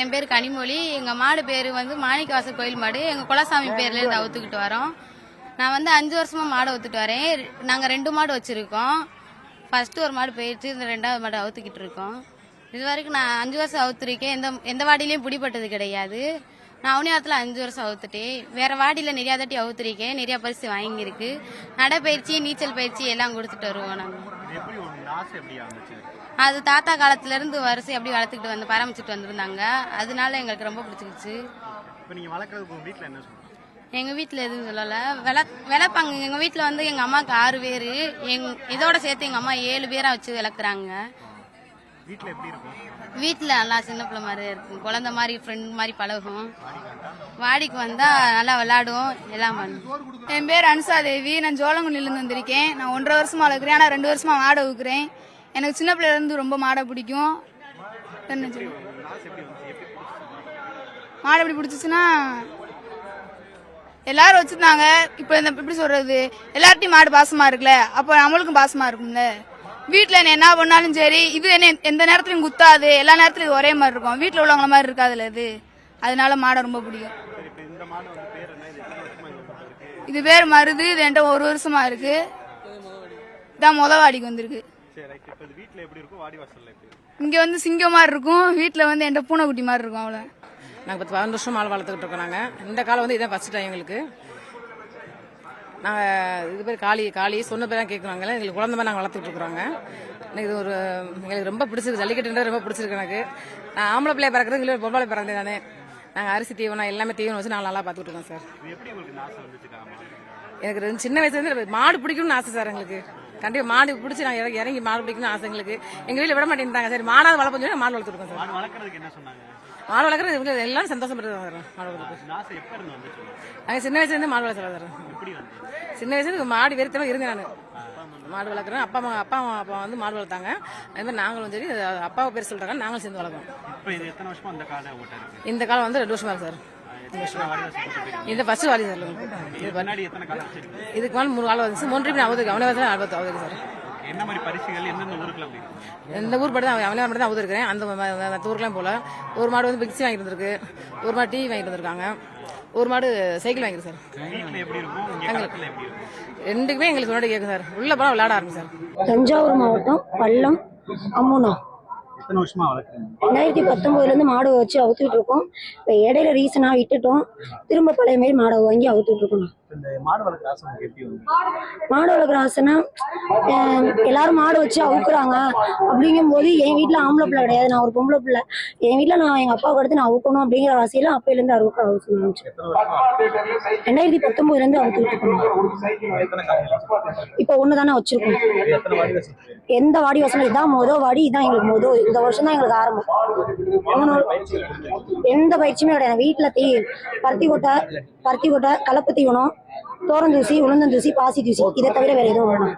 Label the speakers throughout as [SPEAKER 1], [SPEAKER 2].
[SPEAKER 1] என் பேர் கனிமொழி. எங்கள் மாடு பேர் வந்து மாணிக்கவாசல் கோயில் மாடு. எங்கள் குலசாமி பேர்லேருந்து அவுத்துக்கிட்டு வரோம். நான் வந்து 5 வருஷமாக மாடு அவுத்துட்டு வரேன். நாங்கள் 2 மாடு வச்சுருக்கோம். ஃபஸ்ட்டு ஒரு மாடு போயிடுச்சு, இந்த 2வது மாடு அவுத்துக்கிட்டு இருக்கோம். இது வரைக்கும் நான் 5 வருஷம் அவுத்துருக்கேன். எந்த வாடியிலையும் பிடிப்பட்டது கிடையாது. நான் அவனியாரத்தில் 5 வருஷம் அவுத்துட்டேன். வேறு வாடியில் நிறையா தாட்டி அவுத்துருக்கேன். நிறையா பரிசு வாங்கியிருக்கு. நடைப்பயிற்சி, நீச்சல் பயிற்சி எல்லாம் கொடுத்துட்டு வருவோம் நாங்கள். அது தாத்தா காலத்திலேருந்து வரிசை அப்படி வளர்த்துக்கிட்டு வந்து பராமரிச்சுட்டு வந்திருந்தாங்க. அதனால எங்களுக்கு ரொம்ப பிடிச்சிக்கிச்சு. எங்கள் வீட்டில் எதுவும் சொல்லலை, விளப்பாங்க. எங்கள் வீட்டில் வந்து எங்கள் அம்மாவுக்கு 6 பேர், இதோட சேர்த்து எங்கள் அம்மா 7 பேராக வச்சு விளக்குறாங்க. வீட்டில் நல்லா சின்ன பிள்ளை மாதிரி இருக்கும், குழந்தை மாதிரி ஃப்ரெண்ட் மாதிரி பழகும். வாடிக்கு வந்தால் நல்லா விளையாடும், எல்லாம் பண்ணும்.
[SPEAKER 2] என் பேர் அனுசா தேவி. நான் ஜோலங்குடியிலேருந்து வந்திருக்கேன். நான் 1.5 வருஷமா வளர்க்குறேன். ஆனால் 2 வருஷமா மாடை ஊக்குறேன். எனக்கு சின்ன பிள்ளைலேருந்து ரொம்ப மாடை பிடிக்கும். மாடை எப்படி பிடிச்சிச்சுன்னா, எல்லாரும் வச்சிருந்தாங்க. இப்போ இந்த எப்படி சொல்றது, எல்லார்ட்டையும் மாடு பாசமா இருக்குல்ல, அப்போ நம்மளுக்கும் பாசமா இருக்கும்ல. வீட்டில் என்ன பண்ணாலும் சரி, இது என்ன எந்த நேரத்துலையும் குத்தாது, எல்லா நேரத்துலையும் இது ஒரே மாதிரி இருக்கும். வீட்டில் உள்ளவங்கள மாதிரி இருக்காதுல்ல இது, அதனால மாடை ரொம்ப பிடிக்கும். இது பேர் மருது. இது என்கிட்ட 1 வருஷமா இருக்கு. இதான் வாடிக்கு வந்திருக்கு. இங்க வந்து சிங்கம் மாதிரி இருக்கும், வீட்டில் வந்து என்கிட்ட பூனைக்குட்டி மாதிரி இருக்கும். அவ்வளோ.
[SPEAKER 3] நாங்கள் 12 வருஷம் மாடு வளர்த்துக்கிட்டு இருக்கோம். நாங்கள் இந்த காலம் வந்து இதான் ஃபர்ஸ்ட் டைம் எங்களுக்கு. நாங்கள் இது பேர் காளி சொன்ன பேர் தான் கேட்குறாங்க. எங்களுக்கு குழந்தை மாதிரி நாங்கள் வளர்த்துட்டு இருக்கிறோங்க. எனக்கு இது எங்களுக்கு ரொம்ப பிடிச்சிருக்கு. ஜல்லிக்கட்டுன்றது ரொம்ப பிடிச்சிருக்கு எனக்கு. நான் ஆம்பளை பிள்ளைய பிறக்கிறது, இல்லை பொம்பளை பிறந்தேன் தானே. நாங்கள் அரிசி தீவனம் எல்லாமே தீவனம் வச்சு நாங்கள் நல்லா பார்த்துட்டு இருக்கோம் சார். எனக்கு சின்ன வயசுலேருந்து மாடு பிடிக்கணும்னு ஆசை சார். எங்களுக்கு கண்டிப்பாக மாடு பிடிச்சி நாங்கள் இறங்கி மாடு பிடிக்கணும்னு ஆசை எங்களுக்கு. எங்கள் வீட்டில் விட மாட்டேன்ட்டாங்க. சரி மாடாவது வளர்ப்போம் சொல்லி மாடு வளர்த்துருக்கோம் சார். மாடு வளர்க்குறது இவங்க எல்லாரும் சந்தோஷப்படுறது சார். மாடு வளர்க்குறது நாங்கள் சின்ன வயசுலேருந்து மாடு வளர்த்துறோம் சார். சின்ன வயசுல மாடு வெறுத்தமாக இருந்தேன். நான் மாடு வளர்க்குறேன். அப்பா வந்து மாடு வளர்த்தாங்க. அது மாதிரி நாங்களும் சரி, அப்பாவை பேர் சொல்றாங்க, நாங்களும் சேர்ந்து வளர்க்குறோம். இந்த காலம் வந்து 2 வருஷமா சார். இந்த ஃபர்ஸ்ட் வாலி சார். இதுக்கு மேலே 3 காலம் வந்துச்சு. 3 அவருக்கு அவனே அவருக்கு சார். எந்த ஊர் படம் அவனே மட்டும் தான் அவுதிருக்கிறேன். அந்த ஊருக்குலாம் போல. ஒரு மாடு வந்து மிக்சி வாங்கிட்டு வந்திருக்கு, ஒரு மாடு டிவி வாங்கிட்டு வந்திருக்காங்க, ஒரு மாடு சைக்கிள் வாங்கிருக்கு சார். ரெண்டுக்குமே எங்களுக்கு முன்னாடி கேட்கும் சார். உள்ள போனால் விளையாட ஆரம்பிச்சு சார்.
[SPEAKER 4] தஞ்சாவூர் மாவட்டம் பள்ளம் அம்முனா 2019 மாடு வச்சு அவுத்துக்கிட்டு இருக்கோம். இப்போ இடையில ரீசனா விட்டுட்டோம், திரும்ப பழைய மாதிரி மாடை வாங்கி அவுத்துட்டு இருக்கோம். மாடு வளர்க்குற ஆசைனா, எல்லாரும் மாடு வச்சு அவுக்குறாங்க. அப்படிங்கும் போது என் வீட்டுல ஆம்பளை பிள்ளை கிடையாது, நான் ஒரு பொம்பளை பிள்ளை. என் வீட்டுல நான் எங்க அப்பாவுக்கு அடுத்து நான் அவுக்கணும் அப்படிங்கிற ஆசையில அப்பையில இருந்து அவுக்க 2019 அவுத்துக்கிட்டு இருக்கோம். இப்ப ஒண்ணுதானே வச்சிருக்கோம். எந்த வாடி வசனம் இதான் வாடி, இதான் எங்களுக்கு இந்த வருஷம் தான் எங்களுக்கு ஆரம்பம். எந்த பயிற்சியுமே கிடையாது. வீட்டுல பருத்தி கொட்டை, கலப்பு தீவனம், தோரந்தூசி, உளுந்தந்தூசி, பாசி தூசி, இதை தவிர வேற எதுவும் வேணும்.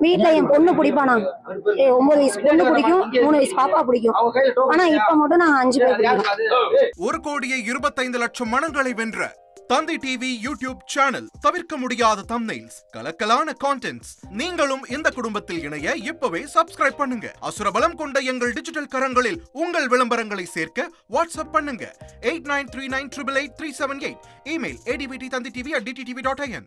[SPEAKER 4] வீட்டுல என் பொண்ணு பிடிப்பானா, 9 வயசு பொண்ணு பிடிக்கும், 3 வயசு பாப்பா பிடிக்கும். ஆனா இப்ப மட்டும் நான் 5 பேர் பிடிக்கும்.
[SPEAKER 5] 1,25,00,000 மனங்களை வென்ற தந்தி டிவி யூடியூப் சேனல். தவிர்க்க முடியாத தம்ப்நெயில்ஸ், கலக்கலான கான்டென்ட்ஸ். நீங்களும் இந்த குடும்பத்தில் இணைய இப்பவே சப்ஸ்கிரைப் பண்ணுங்க. அசுரபலம் கொண்ட எங்கள் டிஜிட்டல் கரங்களில் உங்கள் விளம்பரங்களை சேர்க்க வாட்ஸ்அப் பண்ணுங்க. 8939888378. Email advttanditv@dttv.in.